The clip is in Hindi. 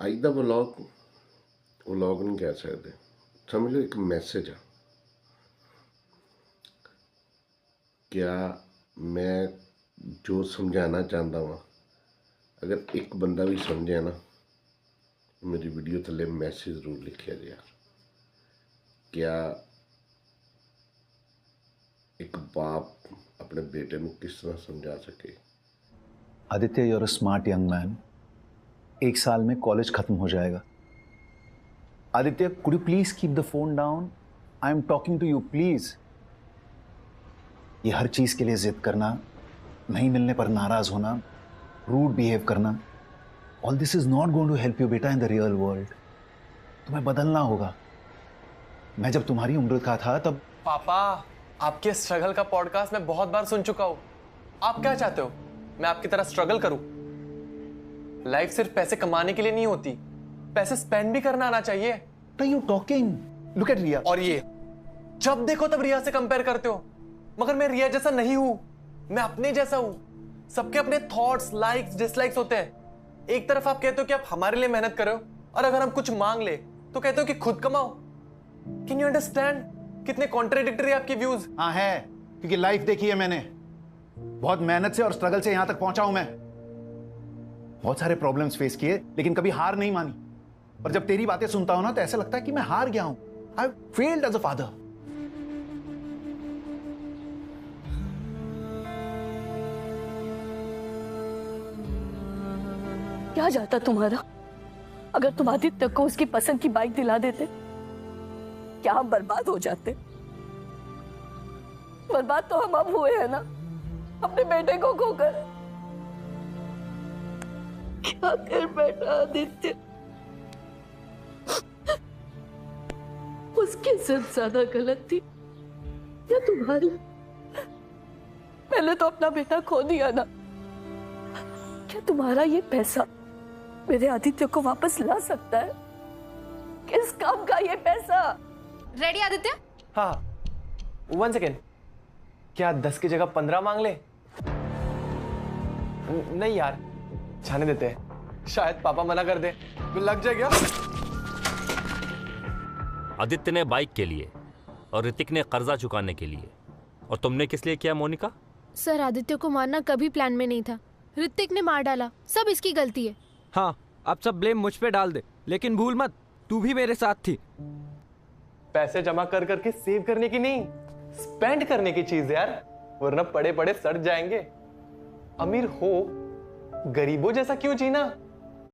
ਅੱਜ ਦਾ ਵਲੌਗ ਨਹੀਂ ਕਹਿ ਸਕਦੇ, ਸਮਝ ਲਓ ਇੱਕ ਮੈਸੇਜ ਆ। क्या मैं जो समझाना चाहता हाँ, अगर एक बंदा भी समझे ना, मेरी वीडियो थले मैसेज जरूर लिखिया जी यार। क्या एक बाप अपने बेटे को किस तरह समझा सके। Aditya, you're a smart young man. 1 साल में कॉलेज खत्म हो जाएगा। Aditya, could you please keep the phone down? I am talking to you, please. ये हर चीज के लिए जिद करना, नहीं मिलने पर नाराज होना, रूड बिहेव करना, all this is not going to help you बेटा इन द रियल वर्ल्ड। तुम्हें बदलना होगा। मैं जब तुम्हारी उम्र का था तब। पापा, आपके स्ट्रगल का पॉडकास्ट मैं बहुत बार सुन चुका हूं। आप क्या चाहते हो, मैं आपकी तरह स्ट्रगल करूं? लाइफ सिर्फ पैसे कमाने के लिए नहीं होती, पैसे स्पेंड भी करना आना चाहिए। यू टॉकिंग, लुक एट रिया। और ये जब देखो तब रिया से कंपेयर करते हो, मगर मैं रिया जैसा नहीं हूं, मैं अपने जैसा हूं। सबके अपने थॉट्स, लाइक्स, डिसलाइक्स होते हैं। एक तरफ आप कहते हो कि आप हमारे लिए मेहनत करो, और अगर हम कुछ मांग ले तो कहते हो कि खुद कमाओ। कैन यू अंडरस्टैंड कितने कॉन्ट्राडिक्टरी आपके व्यूज? हाँ है, क्योंकि लाइफ देखी है मैंने। बहुत मेहनत से और स्ट्रगल से यहां तक पहुंचा हूं मैं। बहुत सारे प्रॉब्लम्स फेस किए, लेकिन कभी हार नहीं मानी। और जब तेरी बातें सुनता हूं ना, तो ऐसा लगता है कि मैं हार गया हूं। I failed as a father. क्या जाता तुम्हारा अगर तुम आदित्य को उसकी पसंद की बाइक दिला देते? क्या हम बर्बाद हो जाते? बर्बाद तो हम अब हुए हैं ना, अपने बेटे को खोकर। क्या कर बैठा आदित्य? उसकी जिद ज्यादा गलत थी या तुम्हारी? मैंने तो अपना बेटा खो दिया ना। क्या तुम्हारा ये पैसा मेरे आदित्य को वापस ला सकता है? किस काम का ये पैसा? रेडी आदित्य? हाँ, 1 सेकेंड। क्या 10 की जगह 15 मांग ले? नहीं यार, जाने देते हैं, शायद पापा मना कर दे। लग जाएगा। आदित्य ने बाइक के लिए और ऋतिक ने कर्जा चुकाने के लिए, और तुमने किस लिए किया मोनिका? सर, आदित्य को मारना कभी प्लान में नहीं था। ऋतिक ने मार डाला, सब इसकी गलती है। हाँ, अब सब ब्लेम मुझ पे डाल दे, लेकिन भूल मत, तू भी मेरे साथ थी। पैसे जमा कर करके सेव करने की नहीं, स्पेंड करने की चीज यार, वरना पड़े पड़े सड़ जाएंगे। अमीर हो, गरीबों जैसा क्यों जीना?